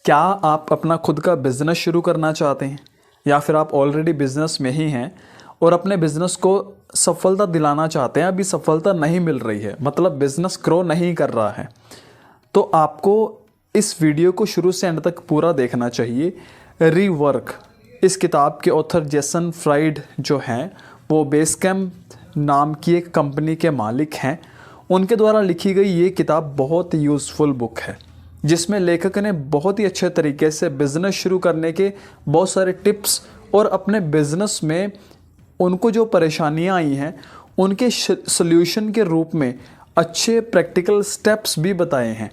क्या आप अपना खुद का बिजनेस शुरू करना चाहते हैं या फिर आप ऑलरेडी बिजनेस में ही हैं और अपने बिजनेस को सफलता दिलाना चाहते हैं, अभी सफलता नहीं मिल रही है, मतलब बिजनेस ग्रो नहीं कर रहा है, तो आपको इस वीडियो को शुरू से एंड तक पूरा देखना चाहिए। रीवर्क, इस किताब के ऑथर जेसन फ्राइड जो हैं वो बेसकैम्प नाम की एक कंपनी के मालिक हैं। उनके द्वारा लिखी गई ये किताब बहुत यूज़फुल बुक है, जिसमें लेखक ने बहुत ही अच्छे तरीके से बिज़नेस शुरू करने के बहुत सारे टिप्स और अपने बिज़नेस में उनको जो परेशानियां आई हैं उनके सॉल्यूशन के रूप में अच्छे प्रैक्टिकल स्टेप्स भी बताए हैं।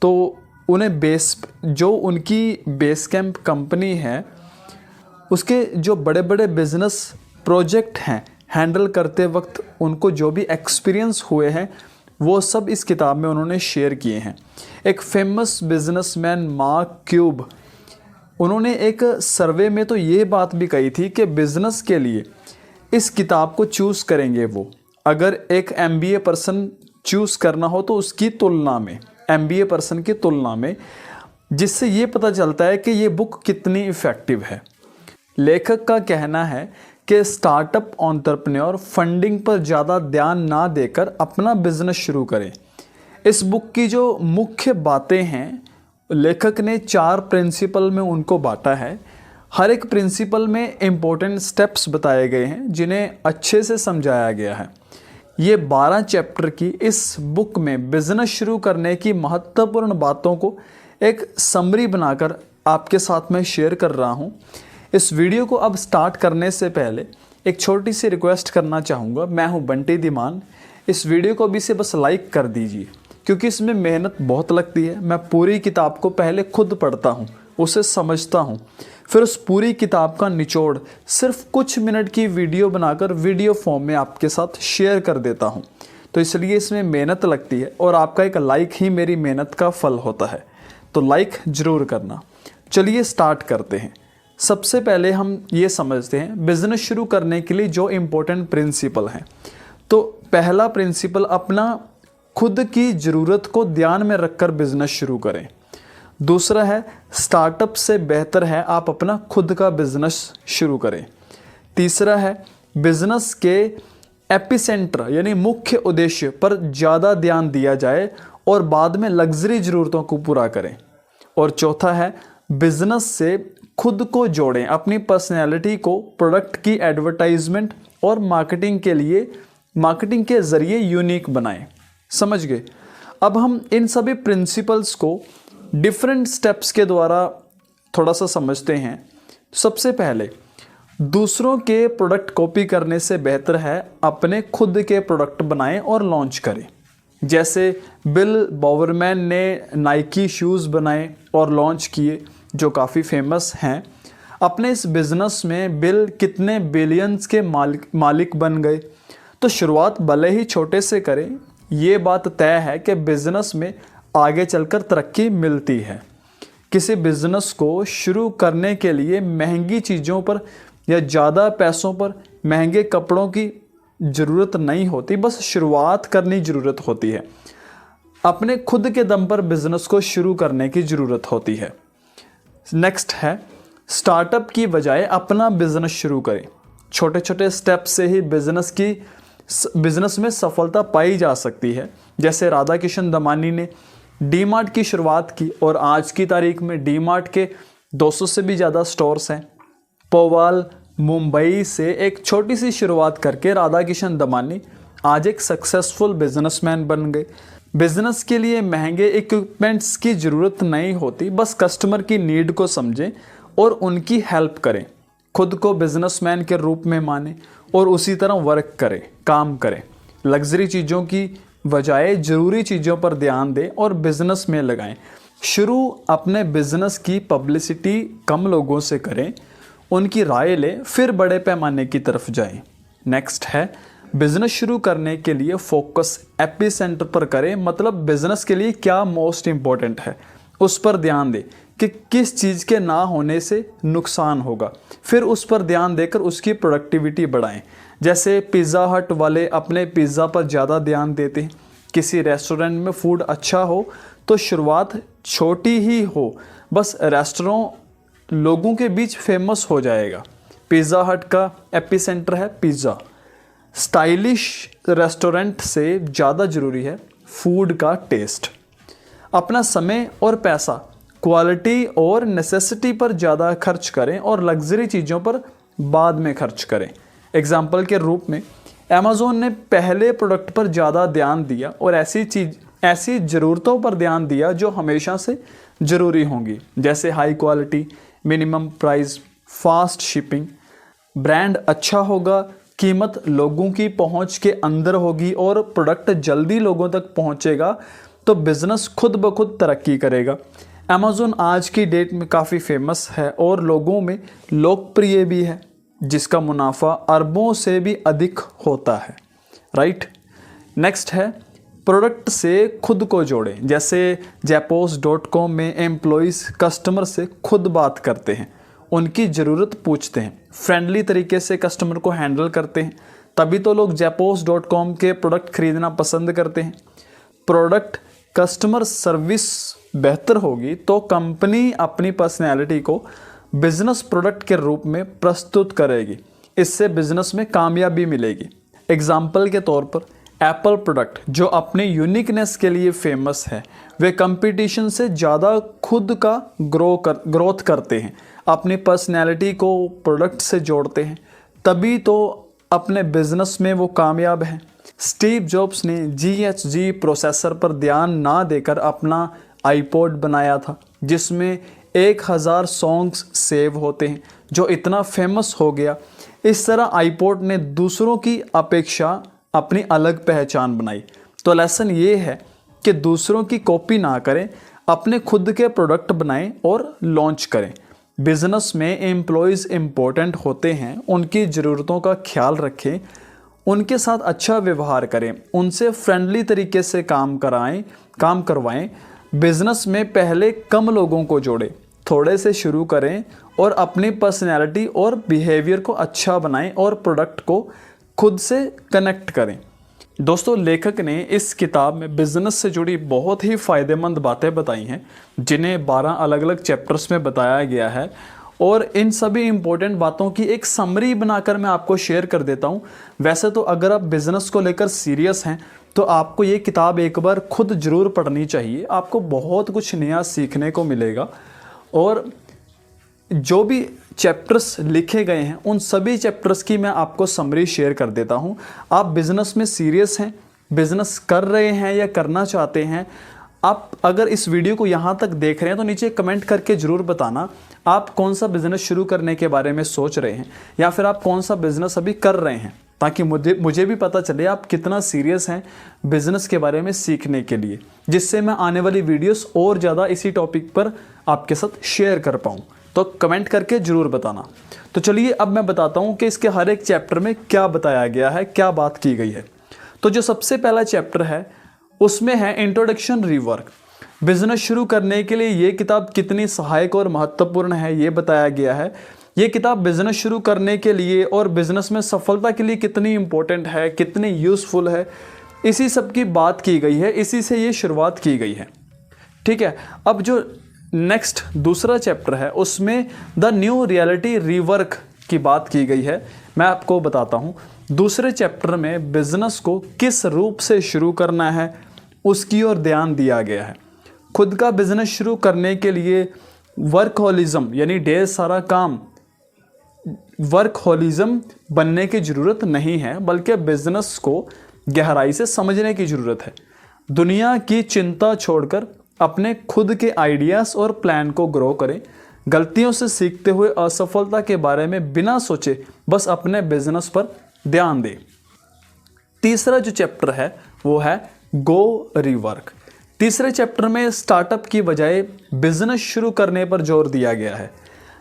तो उन्हें जो उनकी बेसकैम्प कंपनी है उसके जो बड़े बड़े बिज़नेस प्रोजेक्ट हैं हैंडल करते वक्त उनको जो भी एक्सपीरियंस हुए हैं वो सब इस किताब में उन्होंने शेयर किए हैं। एक फेमस बिजनेसमैन मार्क क्यूब, उन्होंने एक सर्वे में तो ये बात भी कही थी कि बिज़नेस के लिए इस किताब को चूज़ करेंगे वो, अगर एक MBA पर्सन चूज़ करना हो तो उसकी तुलना में, MBA पर्सन की तुलना में, जिससे ये पता चलता है कि ये बुक कितनी इफ़ेक्टिव है। लेखक का कहना है कि स्टार्टअप एंटरप्रेन्योर फंडिंग पर ज़्यादा ध्यान ना देकर अपना बिजनेस शुरू करें। इस बुक की जो मुख्य बातें हैं, लेखक ने 4 प्रिंसिपल में उनको बांटा है। हर एक प्रिंसिपल में इम्पोर्टेंट स्टेप्स बताए गए हैं जिन्हें अच्छे से समझाया गया है। ये 12 चैप्टर की इस बुक में बिजनेस शुरू करने की महत्वपूर्ण बातों को एक समरी बनाकर आपके साथ में शेयर कर रहा हूँ। इस वीडियो को अब स्टार्ट करने से पहले एक छोटी सी रिक्वेस्ट करना चाहूँगा। मैं हूँ बंटी धीमान। इस वीडियो को अभी से बस लाइक कर दीजिए, क्योंकि इसमें मेहनत बहुत लगती है। मैं पूरी किताब को पहले खुद पढ़ता हूँ, उसे समझता हूँ, फिर उस पूरी किताब का निचोड़ सिर्फ कुछ मिनट की वीडियो बनाकर वीडियो फॉर्म में आपके साथ शेयर कर देता हूँ। तो इसलिए इसमें मेहनत लगती है और आपका एक लाइक ही मेरी मेहनत का फल होता है, तो लाइक ज़रूर करना। चलिए स्टार्ट करते हैं। सबसे पहले हम ये समझते हैं बिज़नेस शुरू करने के लिए जो इम्पोर्टेंट प्रिंसिपल हैं। तो पहला प्रिंसिपल, अपना खुद की ज़रूरत को ध्यान में रखकर बिज़नेस शुरू करें। दूसरा है, स्टार्टअप से बेहतर है आप अपना खुद का बिज़नेस शुरू करें। तीसरा है, बिज़नेस के एपिसेंटर यानी मुख्य उद्देश्य पर ज़्यादा ध्यान दिया जाए और बाद में लग्जरी ज़रूरतों को पूरा करें। और चौथा है, बिज़नेस से खुद को जोड़ें, अपनी पर्सनैलिटी को प्रोडक्ट की एडवर्टाइजमेंट और मार्केटिंग के ज़रिए यूनिक बनाएं। समझ गए? अब हम इन सभी प्रिंसिपल्स को डिफरेंट स्टेप्स के द्वारा थोड़ा सा समझते हैं। सबसे पहले, दूसरों के प्रोडक्ट कॉपी करने से बेहतर है अपने खुद के प्रोडक्ट बनाएं और लॉन्च करें। जैसे बिल बॉवरमैन ने नाइकी शूज़ बनाए और लॉन्च किए जो काफ़ी फेमस हैं। अपने इस बिज़नेस में बिल कितने बिलियंस के मालिक बन गए। तो शुरुआत भले ही छोटे से करें, ये बात तय है कि बिज़नेस में आगे चलकर तरक्की मिलती है। किसी बिज़नेस को शुरू करने के लिए महंगी चीज़ों पर या ज़्यादा पैसों पर, महंगे कपड़ों की ज़रूरत नहीं होती, बस शुरुआत करनी ज़रूरत होती है। अपने खुद के दम पर बिज़नेस को शुरू करने की ज़रूरत होती है। नेक्स्ट है, स्टार्टअप की बजाय अपना बिज़नेस शुरू करें। छोटे छोटे स्टेप से ही बिज़नेस में सफलता पाई जा सकती है। जैसे राधा किशन दमानी ने डीमार्ट की शुरुआत की और आज की तारीख में डीमार्ट के 200 से भी ज़्यादा स्टोर्स हैं। पोवाल मुंबई से एक छोटी सी शुरुआत करके राधा किशन दमानी आज एक सक्सेसफुल बिजनेसमैन बन गए। बिजनेस के लिए महंगे इक्विपमेंट्स की ज़रूरत नहीं होती, बस कस्टमर की नीड को समझें और उनकी हेल्प करें। खुद को बिजनेसमैन के रूप में मानें और उसी तरह वर्क करें, काम करें। लग्जरी चीज़ों की बजाय ज़रूरी चीज़ों पर ध्यान दें और बिज़नेस में लगाएं। शुरू अपने बिज़नेस की पब्लिसिटी कम लोगों से करें, उनकी राय लें, फिर बड़े पैमाने की तरफ जाएं। नेक्स्ट है, बिज़नेस शुरू करने के लिए फोकस एपिसेंटर पर करें। मतलब बिज़नेस के लिए क्या मोस्ट इम्पॉर्टेंट है उस पर ध्यान दें कि किस चीज़ के ना होने से नुकसान होगा, फिर उस पर ध्यान देकर उसकी प्रोडक्टिविटी बढ़ाएं। जैसे पिज़्ज़ा हट वाले अपने पिज़्ज़ा पर ज़्यादा ध्यान देते हैं। किसी रेस्टोरेंट में फूड अच्छा हो तो शुरुआत छोटी ही हो, बस रेस्टोरेंट लोगों के बीच फेमस हो जाएगा। पिज़्ज़ा हट का एपिसेंटर है पिज़्ज़ा। स्टाइलिश रेस्टोरेंट से ज़्यादा ज़रूरी है फूड का टेस्ट। अपना समय और पैसा क्वालिटी और नेसेसिटी पर ज़्यादा खर्च करें और लग्जरी चीज़ों पर बाद में खर्च करें। एग्जाम्पल के रूप में अमेज़ॉन ने पहले प्रोडक्ट पर ज़्यादा ध्यान दिया और ऐसी ज़रूरतों पर ध्यान दिया जो हमेशा से ज़रूरी होंगी, जैसे high quality, minimum price, fast shipping. Brand अच्छा होगा, कीमत लोगों की पहुंच के अंदर होगी और प्रोडक्ट जल्दी लोगों तक पहुंचेगा तो बिज़नेस खुद ब खुद तरक्की करेगा। अमेज़ॉन आज की डेट में काफ़ी फेमस है और लोगों में लोकप्रिय भी है, जिसका मुनाफा अरबों से भी अधिक होता है, राइट। नेक्स्ट है प्रोडक्ट से खुद को जोड़ें। जैसे Zappos.com में एम्प्लॉइज़ कस्टमर से खुद बात करते हैं, उनकी ज़रूरत पूछते हैं, फ्रेंडली तरीके से कस्टमर को हैंडल करते हैं, तभी तो लोग Zappos.com के प्रोडक्ट खरीदना पसंद करते हैं। प्रोडक्ट कस्टमर सर्विस बेहतर होगी तो कंपनी अपनी पर्सनैलिटी को बिजनेस प्रोडक्ट के रूप में प्रस्तुत करेगी, इससे बिजनेस में कामयाबी मिलेगी। एग्जाम्पल के तौर पर एप्पल प्रोडक्ट जो अपने यूनिकनेस के लिए फेमस है, वे कंपटीशन से ज़्यादा खुद का ग्रोथ करते हैं, अपनी पर्सनैलिटी को प्रोडक्ट से जोड़ते हैं, तभी तो अपने बिजनेस में वो कामयाब हैं। स्टीव जॉब्स ने GHG प्रोसेसर पर ध्यान ना देकर अपना आईपॉड बनाया था, जिसमें 1000 सॉन्ग्स सेव होते हैं, जो इतना फेमस हो गया। इस तरह आईपॉड ने दूसरों की अपेक्षा अपनी अलग पहचान बनाई। तो लेसन ये है कि दूसरों की कॉपी ना करें, अपने खुद के प्रोडक्ट बनाएं और लॉन्च करें। बिजनेस में एम्प्लॉयज़ इम्पोर्टेंट होते हैं, उनकी ज़रूरतों का ख्याल रखें, उनके साथ अच्छा व्यवहार करें, उनसे फ्रेंडली तरीके से काम करवाएं। बिजनेस में पहले कम लोगों को जोड़ें, थोड़े से शुरू करें और अपनी पर्सनैलिटी और बिहेवियर को अच्छा बनाएं और प्रोडक्ट को खुद से कनेक्ट करें। दोस्तों, लेखक ने इस किताब में बिजनेस से जुड़ी बहुत ही फ़ायदेमंद बातें बताई हैं, जिन्हें 12 अलग अलग चैप्टर्स में बताया गया है, और इन सभी इम्पोर्टेंट बातों की एक समरी बनाकर मैं आपको शेयर कर देता हूँ। वैसे तो अगर आप बिज़नेस को लेकर सीरियस हैं तो आपको ये किताब एक बार खुद ज़रूर पढ़नी चाहिए, आपको बहुत कुछ नया सीखने को मिलेगा। और जो भी चैप्टर्स लिखे गए हैं उन सभी चैप्टर्स की मैं आपको समरी शेयर कर देता हूं। आप बिज़नेस में सीरियस हैं, बिज़नेस कर रहे हैं या करना चाहते हैं, आप अगर इस वीडियो को यहाँ तक देख रहे हैं तो नीचे कमेंट करके ज़रूर बताना आप कौन सा बिज़नेस शुरू करने के बारे में सोच रहे हैं या फिर आप कौन सा बिज़नेस अभी कर रहे हैं, ताकि मुझे भी पता चले आप कितना सीरियस हैं बिज़नेस के बारे में सीखने के लिए, जिससे मैं आने वाली वीडियोस और ज़्यादा इसी टॉपिक पर आपके साथ शेयर कर पाऊँ। तो कमेंट करके ज़रूर बताना। तो चलिए अब मैं बताता हूँ कि इसके हर एक चैप्टर में क्या बताया गया है, क्या बात की गई है। तो जो सबसे पहला चैप्टर है उसमें है इंट्रोडक्शन रीवर्क। बिज़नेस शुरू करने के लिए ये किताब कितनी सहायक और महत्वपूर्ण है ये बताया गया है। ये किताब बिज़नेस शुरू करने के लिए और बिज़नेस में सफलता के लिए कितनी इम्पोर्टेंट है, कितनी यूज़फुल है, इसी सब की बात की गई है, इसी से ये शुरुआत की गई है। ठीक है, अब जो नेक्स्ट दूसरा चैप्टर है उसमें द न्यू रियलिटी रीवर्क की बात की गई है। मैं आपको बताता हूँ। दूसरे चैप्टर में बिज़नेस को किस रूप से शुरू करना है उसकी ओर ध्यान दिया गया है। खुद का बिज़नेस शुरू करने के लिए वर्कहोलिज्म यानी ढेर सारा काम, वर्कहोलिज्म बनने की ज़रूरत नहीं है, बल्कि बिज़नेस को गहराई से समझने की ज़रूरत है। दुनिया की चिंता छोड़कर अपने खुद के आइडियाज़ और प्लान को ग्रो करें। गलतियों से सीखते हुए असफलता के बारे में बिना सोचे बस अपने बिजनेस पर ध्यान दें। तीसरा जो चैप्टर है वो है गो रीवर्क। तीसरे चैप्टर में स्टार्टअप की बजाय बिजनेस शुरू करने पर जोर दिया गया है।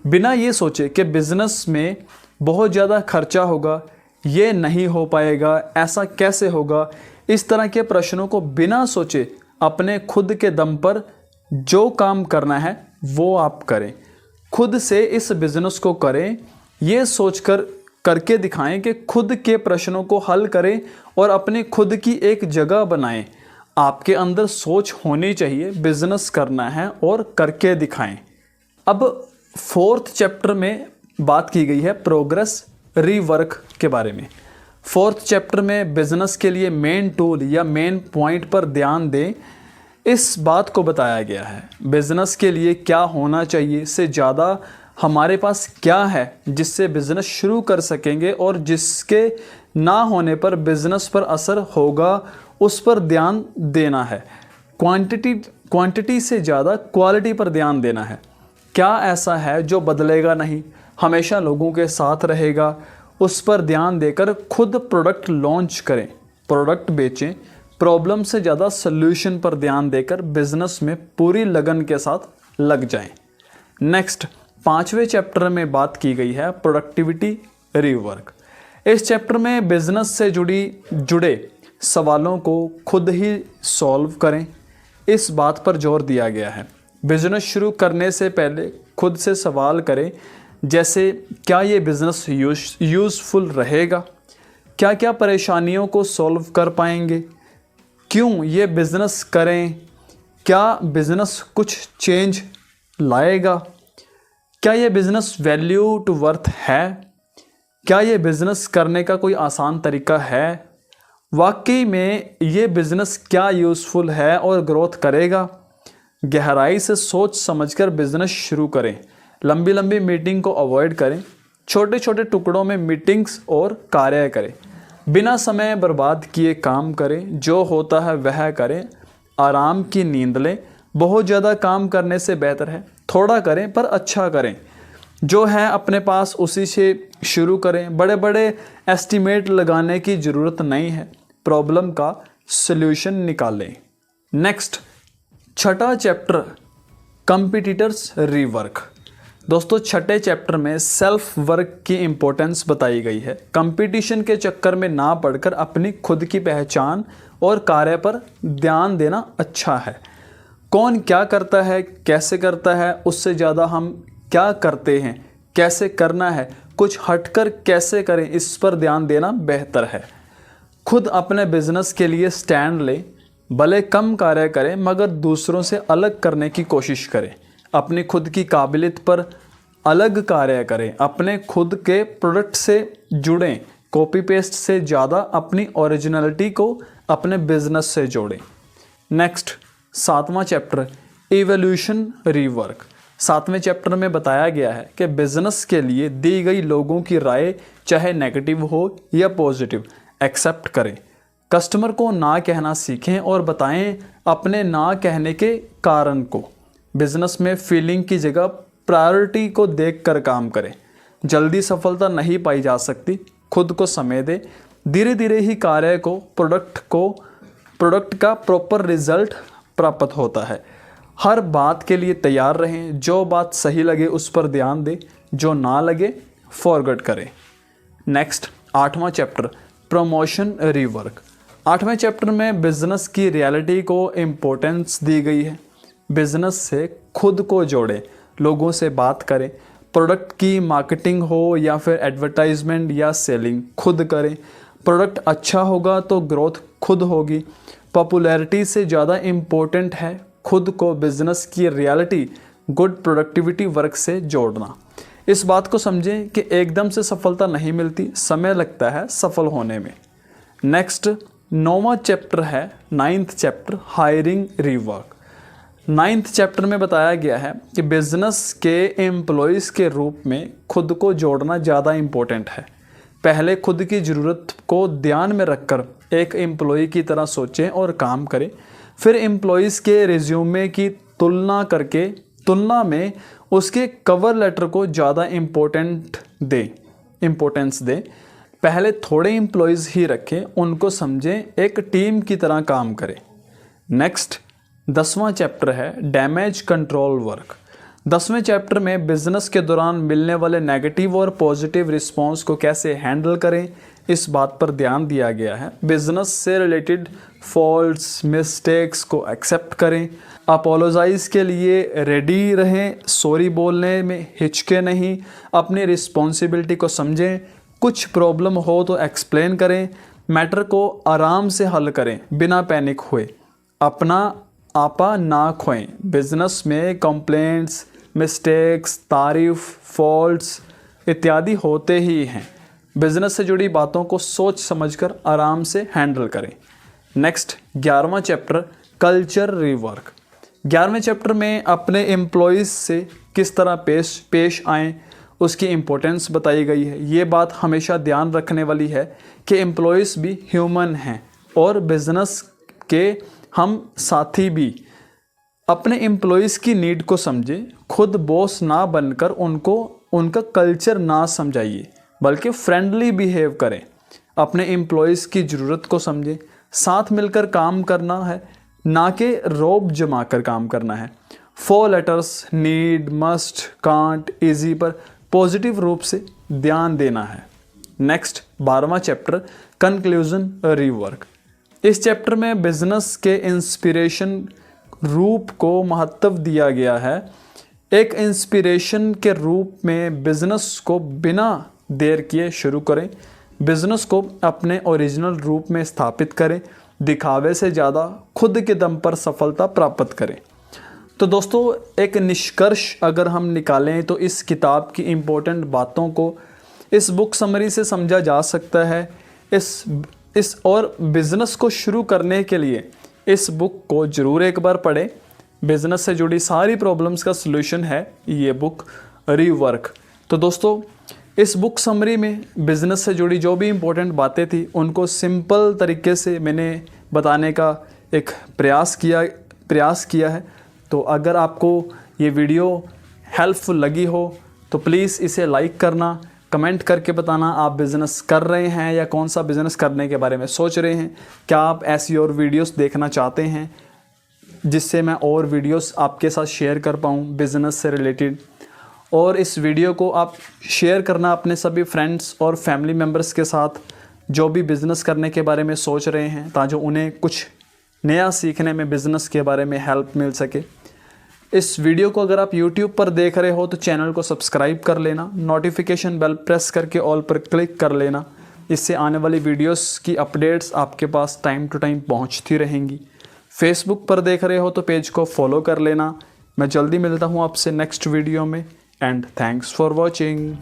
बिना ये सोचे कि बिजनेस में बहुत ज़्यादा खर्चा होगा, ये नहीं हो पाएगा, ऐसा कैसे होगा, इस तरह के प्रश्नों को बिना सोचे अपने खुद के दम पर जो काम करना है वो आप करें। खुद से इस बिज़नेस को करें, ये सोचकर करके दिखाएं कि खुद के प्रश्नों को हल करें और अपनी खुद की एक जगह बनाएं। आपके अंदर सोच होनी चाहिए, बिजनेस करना है और करके दिखाएं। अब 4th चैप्टर में बात की गई है प्रोग्रेस रीवर्क के बारे में। 4th चैप्टर में बिजनेस के लिए मेन टूल या मेन पॉइंट पर ध्यान दें, इस बात को बताया गया है। बिजनेस के लिए क्या होना चाहिए से ज़्यादा हमारे पास क्या है जिससे बिजनेस शुरू कर सकेंगे और जिसके ना होने पर बिजनेस पर असर होगा, उस पर ध्यान देना है। क्वांटिटी से ज़्यादा क्वालिटी पर ध्यान देना है। क्या ऐसा है जो बदलेगा नहीं, हमेशा लोगों के साथ रहेगा, उस पर ध्यान देकर खुद प्रोडक्ट लॉन्च करें, प्रोडक्ट बेचें। प्रॉब्लम से ज़्यादा सल्यूशन पर ध्यान देकर बिजनेस में पूरी लगन के साथ लग जाएं। नेक्स्ट 5वें चैप्टर में बात की गई है प्रोडक्टिविटी रीवर्क। इस चैप्टर में बिजनेस से जुड़े सवालों को खुद ही सॉल्व करें, इस बात पर जोर दिया गया है। बिजनेस शुरू करने से पहले खुद से सवाल करें, जैसे क्या ये बिज़नेस यूज़फुल रहेगा, क्या क्या परेशानियों को सॉल्व कर पाएंगे, क्यों ये बिज़नेस करें, क्या बिज़नेस कुछ चेंज लाएगा, क्या ये बिज़नेस वैल्यू टू वर्थ है, क्या ये बिज़नेस करने का कोई आसान तरीका है, वाकई में ये बिज़नेस क्या यूज़फुल है और ग्रोथ करेगा। गहराई से सोच समझकर बिज़नेस शुरू करें। लंबी लंबी मीटिंग को अवॉइड करें, छोटे छोटे टुकड़ों में मीटिंग्स और कार्य करें। बिना समय बर्बाद किए काम करें, जो होता है वह करें, आराम की नींद लें। बहुत ज़्यादा काम करने से बेहतर है थोड़ा करें पर अच्छा करें। जो है अपने पास उसी से शुरू करें। बड़े बड़े एस्टीमेट लगाने की ज़रूरत नहीं है, प्रॉब्लम का सल्यूशन निकालें। नेक्स्ट 6ठा चैप्टर कंपटीटर्स रीवर्क। दोस्तों 6ठे चैप्टर में सेल्फ वर्क की इम्पोर्टेंस बताई गई है। कंपटीशन के चक्कर में ना पड़कर अपनी खुद की पहचान और कार्य पर ध्यान देना अच्छा है। कौन क्या करता है, कैसे करता है, उससे ज़्यादा हम क्या करते हैं, कैसे करना है, कुछ हटकर कैसे करें, इस पर ध्यान देना बेहतर है। खुद अपने बिजनेस के लिए स्टैंड लें, भले कम कार्य करें मगर दूसरों से अलग करने की कोशिश करें। अपनी खुद की काबिलियत पर अलग कार्य करें, अपने खुद के प्रोडक्ट से जुड़ें। कॉपी पेस्ट से ज़्यादा अपनी ओरिजिनलिटी को अपने बिजनेस से जोड़ें। नेक्स्ट 7वां चैप्टर इवोल्यूशन रीवर्क। 7वें चैप्टर में बताया गया है कि बिजनेस के लिए दी गई लोगों की राय चाहे नेगेटिव हो या पॉजिटिव, एक्सेप्ट करें। कस्टमर को ना कहना सीखें और बताएं अपने ना कहने के कारण को। बिजनेस में फीलिंग की जगह प्रायोरिटी को देखकर काम करें। जल्दी सफलता नहीं पाई जा सकती, खुद को समय दें। धीरे धीरे ही कार्य को प्रोडक्ट का प्रॉपर रिजल्ट प्राप्त होता है। हर बात के लिए तैयार रहें। जो बात सही लगे उस पर ध्यान दें, जो ना लगे फॉरगेट करें। नेक्स्ट 8वां चैप्टर प्रमोशन रीवर्क। 8वें चैप्टर में बिजनेस की रियलिटी को इम्पोर्टेंस दी गई है। बिजनेस से खुद को जोड़ें, लोगों से बात करें। प्रोडक्ट की मार्केटिंग हो या फिर एडवर्टाइजमेंट या सेलिंग, खुद करें। प्रोडक्ट अच्छा होगा तो ग्रोथ खुद होगी। पॉपुलैरिटी से ज़्यादा इम्पोर्टेंट है खुद को बिजनेस की रियलिटी गुड प्रोडक्टिविटी वर्क से जोड़ना। इस बात को समझें कि एकदम से सफलता नहीं मिलती, समय लगता है सफल होने में। नेक्स्ट 9वां चैप्टर है 9th chapter hiring rework. 9th chapter में बताया गया है कि बिजनेस के एम्प्लॉयज़ के रूप में खुद को जोड़ना ज़्यादा इम्पोर्टेंट है। पहले खुद की ज़रूरत को ध्यान में रखकर एक एम्प्लॉय की तरह सोचें और काम करें। फिर एम्प्लॉयज़ के रिज्यूमे की तुलना में उसके कवर लेटर को ज़्यादा इम्पोर्टेंस दें। पहले थोड़े एम्प्लॉयज़ ही रखें, उनको समझें, एक टीम की तरह काम करें। नेक्स्ट 10वां चैप्टर है डैमेज कंट्रोल वर्क। 10वें चैप्टर में बिजनेस के दौरान मिलने वाले नेगेटिव और पॉजिटिव रिस्पॉन्स को कैसे हैंडल करें, इस बात पर ध्यान दिया गया है। बिजनेस से रिलेटेड फॉल्ट्स, मिस्टेक्स को एक्सेप्ट करें। अपोलोजाइज़ के लिए रेडी रहें, सॉरी बोलने में हिचके नहीं। अपनी रिस्पॉन्सिबिलिटी को समझें। कुछ प्रॉब्लम हो तो एक्सप्लेन करें। मैटर को आराम से हल करें बिना पैनिक हुए। अपना आपा ना खोएं। बिजनेस में कंप्लेंट्स, मिस्टेक्स, तारीफ, फॉल्ट्स इत्यादि होते ही हैं। बिजनेस से जुड़ी बातों को सोच समझकर आराम से हैंडल करें। नेक्स्ट 11वां चैप्टर कल्चर रीवर्क। 11वें चैप्टर में अपने एम्प्लॉयज़ से किस तरह पेश आएँ उसकी इम्पोर्टेंस बताई गई है। ये बात हमेशा ध्यान रखने वाली है कि एम्प्लॉयज़ भी ह्यूमन हैं और बिजनेस के हम साथी भी। अपने एम्प्लॉयज़ की नीड को समझें, खुद बॉस ना बनकर उनको उनका कल्चर ना समझाइए बल्कि फ्रेंडली बिहेव करें। अपने एम्प्लॉयज़ की ज़रूरत को समझें, साथ मिलकर काम करना है ना कि रौब जमा कर काम करना है। 4 letters need, must, can't, easy पर पॉजिटिव रूप से ध्यान देना है। नेक्स्ट 12वां चैप्टर कंक्लूजन रीवर्क। इस चैप्टर में बिजनेस के इंस्पिरेशन रूप को महत्व दिया गया है। एक इंस्पिरेशन के रूप में बिजनेस को बिना देर किए शुरू करें। बिजनेस को अपने ओरिजिनल रूप में स्थापित करें। दिखावे से ज़्यादा खुद के दम पर सफलता प्राप्त करें। तो दोस्तों, एक निष्कर्ष अगर हम निकालें तो इस किताब की इम्पोर्टेंट बातों को इस बुक समरी से समझा जा सकता है। इस और बिज़नेस को शुरू करने के लिए इस बुक को ज़रूर एक बार पढ़ें। बिज़नेस से जुड़ी सारी प्रॉब्लम्स का सलूशन है ये बुक रीवर्क। तो दोस्तों, इस बुक समरी में बिज़नेस से जुड़ी जो भी इम्पोर्टेंट बातें थी उनको सिंपल तरीके से मैंने बताने का एक प्रयास किया है। तो अगर आपको ये वीडियो हेल्पफुल लगी हो तो प्लीज़ इसे लाइक करना, कमेंट करके बताना आप बिज़नेस कर रहे हैं या कौन सा बिज़नेस करने के बारे में सोच रहे हैं। क्या आप ऐसी और वीडियोस देखना चाहते हैं जिससे मैं और वीडियोस आपके साथ शेयर कर पाऊँ बिज़नेस से रिलेटेड। और इस वीडियो को आप शेयर करना अपने सभी फ्रेंड्स और फैमिली मेम्बर्स के साथ जो भी बिज़नेस करने के बारे में सोच रहे हैं, ताकि उन्हें कुछ नया सीखने में बिज़नेस के बारे में हेल्प मिल सके। इस वीडियो को अगर आप YouTube पर देख रहे हो तो चैनल को सब्सक्राइब कर लेना, नोटिफिकेशन बेल प्रेस करके ऑल पर क्लिक कर लेना। इससे आने वाली वीडियोस की अपडेट्स आपके पास टाइम टू टाइम पहुंचती रहेंगी। फेसबुक पर देख रहे हो तो पेज को फॉलो कर लेना। मैं जल्दी मिलता हूं आपसे नेक्स्ट वीडियो में। And thanks for watching.